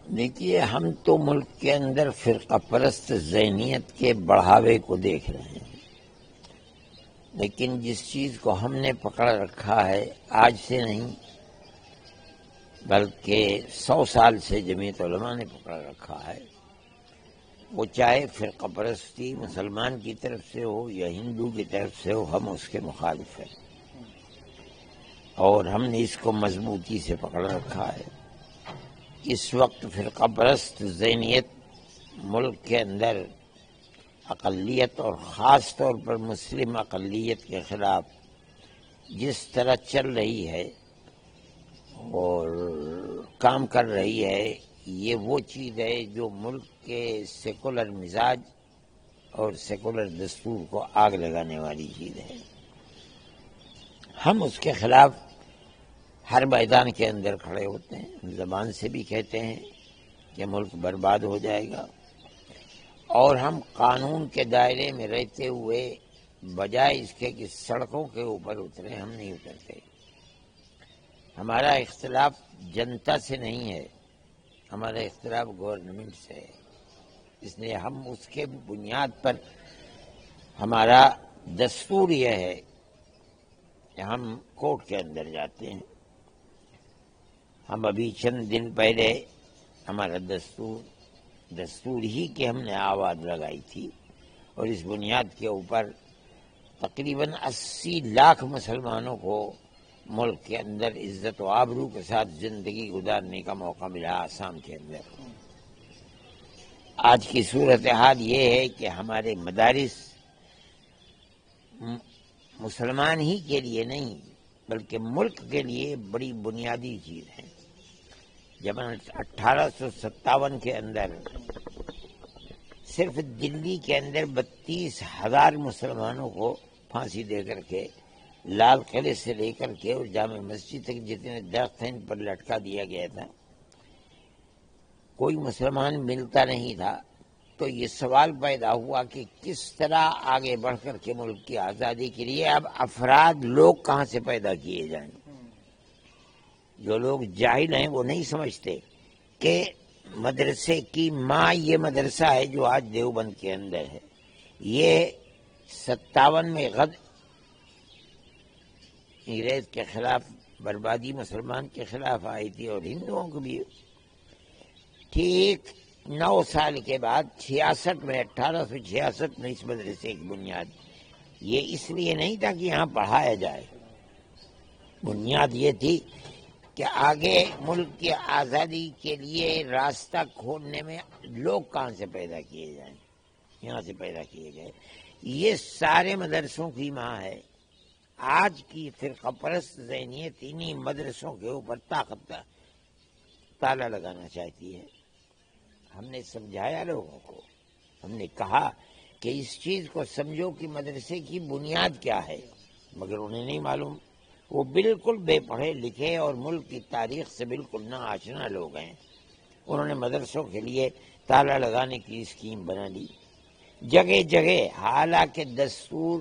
دیکھیے، ہم تو ملک کے اندر فرقہ پرست ذہنیت کے بڑھاوے کو دیکھ رہے ہیں، لیکن جس چیز کو ہم نے پکڑ رکھا ہے آج سے نہیں بلکہ 100 سال سے جمعیت علماء نے پکڑ رکھا ہے، وہ چاہے فرقہ پرستی مسلمان کی طرف سے ہو یا ہندو کی طرف سے ہو، ہم اس کے مخالف ہیں اور ہم نے اس کو مضبوطی سے پکڑ رکھا ہے۔ اس وقت فرقہ پرست ذہنیت ملک کے اندر اقلیت اور خاص طور پر مسلم اقلیت کے خلاف جس طرح چل رہی ہے اور کام کر رہی ہے، یہ وہ چیز ہے جو ملک کے سیکولر مزاج اور سیکولر دستور کو آگ لگانے والی چیز ہے۔ ہم اس کے خلاف ہر میدان کے اندر کھڑے ہوتے ہیں، زبان سے بھی کہتے ہیں کہ ملک برباد ہو جائے گا، اور ہم قانون کے دائرے میں رہتے ہوئے بجائے اس کے کہ سڑکوں کے اوپر اتریں، ہم نہیں اترتے۔ ہمارا اختلاف جنتا سے نہیں ہے، ہمارا اختلاف گورنمنٹ سے ہے، اس لیے ہم اس کے بنیاد پر ہمارا دستور یہ ہے کہ ہم کورٹ کے اندر جاتے ہیں۔ ہم ابھی چند دن پہلے ہمارا دستور ہی کی ہم نے آواز لگائی تھی، اور اس بنیاد کے اوپر تقریباً 80 لاکھ مسلمانوں کو ملک کے اندر عزت و آبرو کے ساتھ زندگی گزارنے کا موقع ملا آسام کے اندر۔ آج کی صورتحال یہ ہے کہ ہمارے مدارس مسلمان ہی کے لیے نہیں بلکہ ملک کے لیے بڑی بنیادی چیز ہے۔ جب 1857 کے اندر صرف دلی کے اندر 32,000 مسلمانوں کو پھانسی دے کر کے لال قلعے سے لے کر کے اور جامع مسجد تک جتنے درخت ہیں ان پر لٹکا دیا گیا تھا، کوئی مسلمان ملتا نہیں تھا، تو یہ سوال پیدا ہوا کہ کس طرح آگے بڑھ کر کے ملک کی آزادی کے لیے اب افراد لوگ کہاں سے پیدا کیے جائیں۔ جو لوگ جاہل ہیں وہ نہیں سمجھتے کہ مدرسے کی ماں یہ مدرسہ ہے جو آج دیوبند کے اندر ہے۔ یہ 57 میں انگریز کے خلاف بربادی مسلمان کے خلاف آئی تھی اور ہندوؤں کو بھی۔ ٹھیک 9 سال کے بعد 66 میں 1866 میں اس مدرسے کی بنیاد، یہ اس لیے نہیں تھا کہ یہاں پڑھایا جائے، بنیاد یہ تھی کہ آگے ملک کی آزادی کے لیے راستہ کھولنے میں لوگ کہاں سے پیدا کیے جائیں، یہاں سے پیدا کیے گئے۔ یہ سارے مدرسوں کی ماں ہے۔ آج کی فرقہ پرست ذہنیت انہی مدرسوں کے اوپر طاقت کا تالا لگانا چاہتی ہے۔ ہم نے سمجھایا لوگوں کو، ہم نے کہا کہ اس چیز کو سمجھو کہ مدرسے کی بنیاد کیا ہے، مگر انہیں نہیں معلوم۔ وہ بالکل بے پڑھے لکھے اور ملک کی تاریخ سے بالکل نا آشنا لوگ ہیں، انہوں نے مدرسوں کے لیے تالا لگانے کی اسکیم بنا لی جگہ جگہ، حالانکہ دستور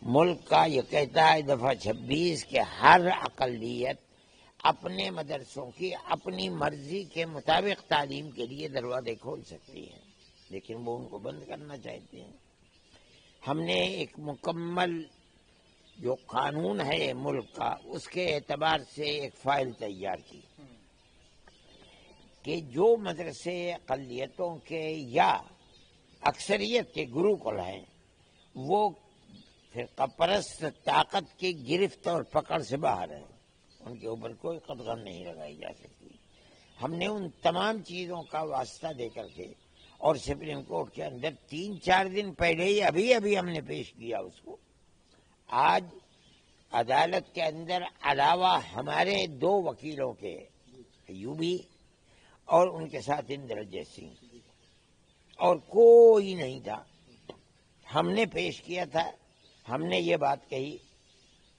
ملک کا یہ کہتا ہے دفعہ 26 کہ ہر اقلیت اپنے مدرسوں کی اپنی مرضی کے مطابق تعلیم کے لیے دروازے کھول سکتی ہے، لیکن وہ ان کو بند کرنا چاہتے ہیں۔ ہم نے ایک مکمل جو قانون ہے ملک کا، اس کے اعتبار سے ایک فائل تیار کی کہ جو مدرسے اقلیتوں کے یا اکثریت کے گروکل ہیں وہ فرقہ پرست طاقت کی گرفت اور پکڑ سے باہر ہیں، ان کے اوپر کوئی قدغن نہیں لگائی جا سکتی۔ ہم نے ان تمام چیزوں کا واسطہ دے کر کے اور سپریم کورٹ کے اندر 3-4 دن پہلے ہی ابھی ہم نے پیش کیا اس کو۔ آج عدالت کے اندر علاوہ ہمارے 2 وکیلوں کے، ایوبی اور ان کے ساتھ اندرجیت سنگھ، اور کوئی نہیں تھا۔ ہم نے پیش کیا تھا، ہم نے یہ بات کہی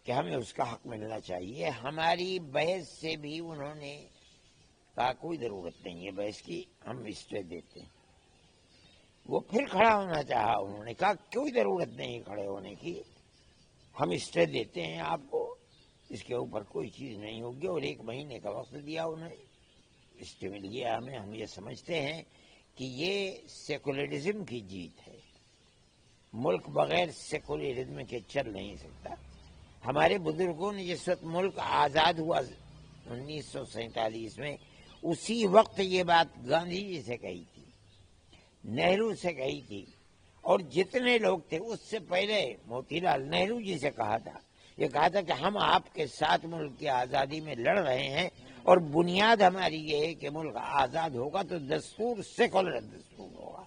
کہ ہمیں اس کا حق ملنا چاہیے۔ ہماری بحث سے بھی انہوں نے کہا کوئی ضرورت نہیں ہے بحث کی، ہم اسٹے دیتے ہیں۔ وہ پھر کھڑا ہونا چاہا، انہوں نے کہا کوئی ضرورت نہیں کھڑے ہونے کی، ہم اسٹے دیتے ہیں آپ کو، اس کے اوپر کوئی چیز نہیں ہوگی، اور 1 مہینے کا وقت دیا انہوں نے۔ اسٹے مل گیا ہمیں. ہم یہ سمجھتے ہیں کہ یہ سیکولرزم کی جیت ہے. ملک بغیر سیکولرزم کے چل نہیں سکتا. ہمارے بزرگوں نے جس وقت ملک آزاد ہوا 1947 میں، اسی وقت یہ بات گاندھی جی سے کہی تھی، نہرو سے کہی تھی، اور جتنے لوگ تھے اس سے پہلے موتی لال نہرو جی سے کہا تھا. یہ کہا تھا کہ ہم آپ کے ساتھ ملک کی آزادی میں لڑ رہے ہیں، اور بنیاد ہماری یہ ہے کہ ملک آزاد ہوگا تو دستور سیکولر دستور ہوگا.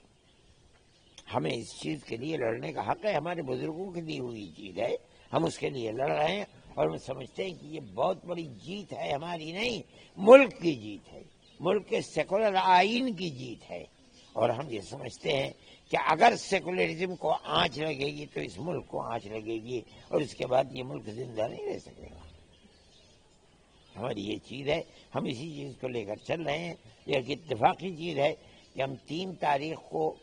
ہمیں اس چیز کے لیے لڑنے کا حق ہے، ہمارے بزرگوں کی دی ہوئی چیز ہے، ہم اس کے لیے لڑ رہے ہیں. اور ہم سمجھتے ہیں کہ یہ بہت بڑی جیت ہے، ہماری نہیں، ملک کی جیت ہے، ملک کے سیکولر آئین کی جیت ہے. اور ہم یہ سمجھتے ہیں کہ اگر سیکولرزم کو آنچ لگے گی تو اس ملک کو آنچ لگے گی، اور اس کے بعد یہ ملک زندہ نہیں رہ سکے گا. ہماری یہ چیز ہے، ہم اسی چیز کو لے کر چل رہے ہیں. یہ ایک اتفاقی چیز ہے کہ ہم 3 تاریخ کو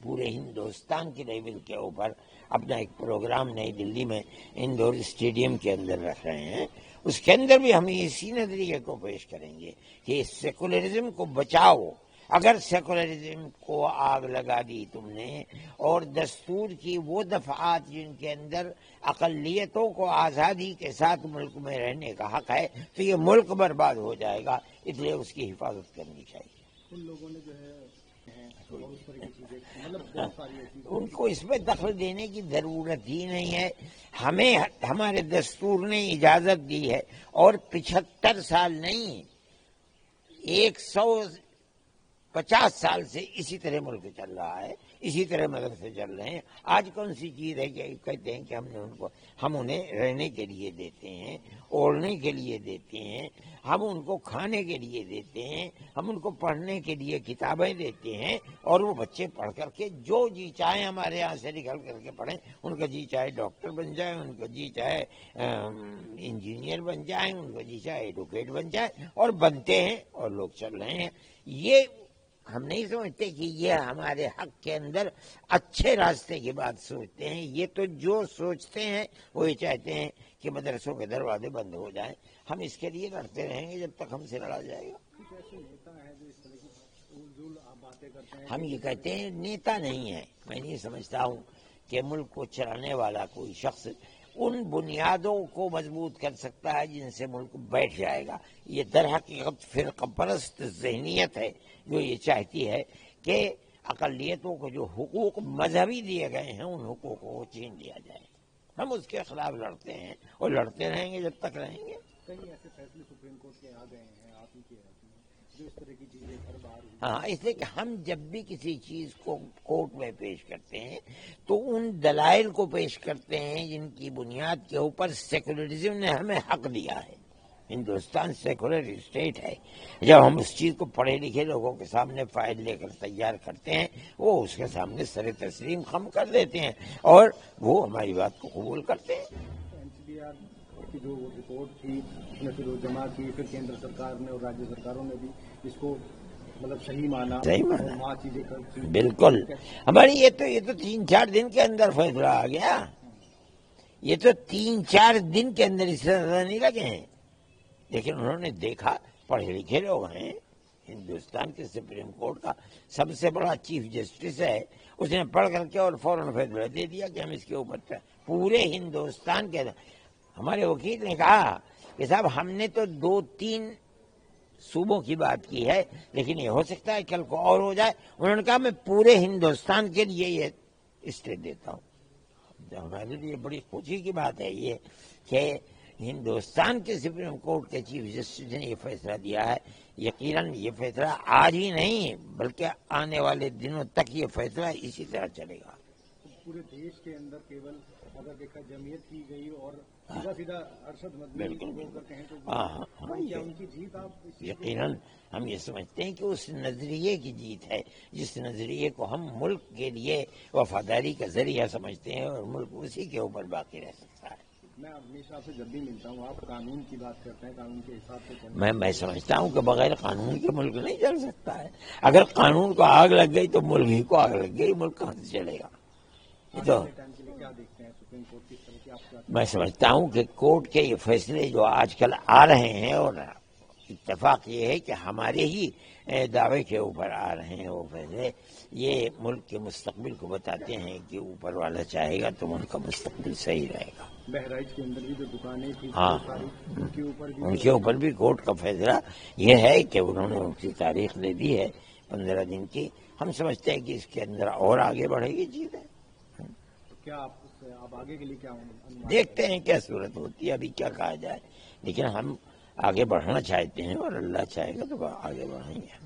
پورے ہندوستان کے لیول کے اوپر اپنا ایک پروگرام نئی دلی میں انڈور اسٹیڈیم کے اندر رکھ رہے ہیں. اس کے اندر بھی ہم اسی نظریے کو پیش کریں گے کہ سیکولرزم کو بچاؤ. اگر سیکولرزم کو آگ لگا دی تم نے، اور دستور کی وہ دفعات جن کے اندر اقلیتوں کو آزادی کے ساتھ ملک میں رہنے کا حق ہے، تو یہ ملک برباد ہو جائے گا. اس لیے اس کی حفاظت کرنی چاہیے. ان لوگوں نے جو ہے اس طرح کی چیزیں مطلب بہت ساری ان کو اس میں دخل دینے کی ضرورت ہی نہیں ہے. ہمیں ہمارے دستور نے اجازت دی ہے، اور 75 سال نہیں، 150 سال سے اسی طرح ملک چل رہا ہے، اسی طرح مدرسے چل رہے ہیں. آج کون سی چیز ہے کہ کہتے ہیں کہ ہم انہیں رہنے کے لیے دیتے ہیں، اوڑھنے کے لیے دیتے ہیں، ہم ان کو کھانے کے لیے دیتے ہیں، ہم ان کو پڑھنے کے لیے کتابیں دیتے ہیں، اور وہ بچے پڑھ کر کے جو جی چاہے ہمارے یہاں سے نکل کر کے پڑھیں. ان کا جی چاہے ڈاکٹر بن جائے، ان کا جی چاہے انجینئر بن جائیں، ان کا جی چاہے ایڈوکیٹ بن جائے، اور بنتے ہیں اور لوگ چل رہے ہیں. یہ ہم نہیں سمجھتے کہ یہ ہمارے حق کے اندر اچھے راستے کی بات سوچتے ہیں. یہ تو جو سوچتے ہیں وہ یہ چاہتے ہیں کہ مدرسوں کے دروازے بند ہو جائیں. ہم اس کے لیے لڑتے رہیں گے جب تک ہم سے لڑا جائے گا. ہم یہ کہتے ہیں نیتا نہیں ہے. میں نہیں سمجھتا ہوں کہ ملک کو چلانے والا کوئی شخص ان بنیادوں کو مضبوط کر سکتا ہے جن سے ملک بیٹھ جائے گا. یہ در حقیقت فرقہ پرست ذہنیت ہے جو یہ چاہتی ہے کہ اقلیتوں کو جو حقوق مذہبی دیے گئے ہیں ان حقوقوں کو چھین لیا جائے. ہم اس کے خلاف لڑتے ہیں اور لڑتے رہیں گے جب تک رہیں گے. کئی ایسے فیصلے سپریم کورٹ کے آ گئے ہیں آپ ہی کے جو اس طرح کی چیزیں ہر بار. ہاں، اس لیے کہ ہم جب بھی کسی چیز کو کورٹ میں پیش کرتے ہیں تو ان دلائل کو پیش کرتے ہیں جن کی بنیاد کے اوپر سیکولرزم نے ہمیں حق دیا ہے. ہندوستان سیکولر اسٹیٹ ہے. جب ہم اس چیز کو پڑھے لکھے لوگوں کے سامنے فائل لے کر تیار کرتے ہیں، وہ اس کے سامنے سر تسلیم خم کر دیتے ہیں اور وہ ہماری بات کو قبول کرتے ہیں. کی جو رپورٹ تھی اس نے پھر وہ جمع کی، پھر کیندر سرکار نے اور راجیہ سرکاروں نے بھی اس کو مطلب صحیح مانا. چیزیں بالکل. ہماری یہ تو 3-4 دن کے اندر فیصلہ آ گیا. یہ تو 3-4 دن کے اندر اس طرح نہیں لگے ہیں. لیکن انہوں نے دیکھا، پڑھے لکھے لوگ ہیں. ہندوستان کے سپریم کورٹ کا سب سے بڑا چیف جسٹس ہے، اس نے پڑھ کر کے اور فوراً فیصلہ دے دیا کہ ہم اس کے اوپر پورے ہندوستان کے. ہمارے وکیل نے کہا کہ صاحب ہم نے تو 2-3 صوبوں کی بات کی ہے، لیکن یہ ہو سکتا ہے کل کو اور ہو جائے. انہوں نے کہا میں پورے ہندوستان کے لیے یہ اسٹے دیتا ہوں. ہمارے لیے بڑی خوشی کی بات ہے یہ کہ ہندوستان کے سپریم کورٹ کے چیف جسٹس نے یہ فیصلہ دیا ہے. یقیناً یہ فیصلہ آج ہی نہیں بلکہ آنے والے دنوں تک یہ فیصلہ اسی طرح چلے گا. پورے دیش کے اندر کیول اگر دیکھا جمعیت کی گئی اور سیدھا ارشد مدنی ان کی جیت. آپ یقیناً ہم یہ سمجھتے ہیں کہ اس نظریے کی جیت ہے جس نظریے کو ہم ملک کے لیے وفاداری کا ذریعہ سمجھتے ہیں، اور ملک اسی کے اوپر باقی رہ سکتا ہے. میں ہمیشہ سے جب بھی ملتا ہوں آپ قانون کی بات کرتے ہیں، قانون کے حساب سے میں سمجھتا ہوں کہ بغیر قانون کے ملک نہیں چل سکتا ہے. اگر قانون کو آگ لگ گئی تو ملک ہی کو آگ لگ گئی، ملک کہاں سے چلے گا. تو میں سمجھتا ہوں کہ کورٹ کے یہ فیصلے جو آج کل آ رہے ہیں اور اتفاق یہ ہے کہ ہمارے ہی دعوے کے اوپر آ رہے ہیں وہ فیصلے، یہ ملک کے مستقبل کو بتاتے ہیں کہ اوپر والا چاہے گا تو ملک کا مستقبل صحیح رہے گا۔ بہرائچ کے اندر بھی جو دکانیں تھیں ہاں، ان کے اوپر بھی کورٹ کا فیصلہ یہ ہے کہ انہوں نے ان کی تاریخ دے دی ہے 15 دن کی۔ ہم سمجھتے ہیں کہ اس کے اندر اور آگے بڑھے گی چیزیں، کیا آپ آگے کے لیے کیا دیکھتے ہیں کیا صورت ہوتی ہے، ابھی کیا کہا جائے، لیکن ہم آگے بڑھنا چاہتے ہیں اور اللہ چاہے گا تو آگے بڑھیں گے۔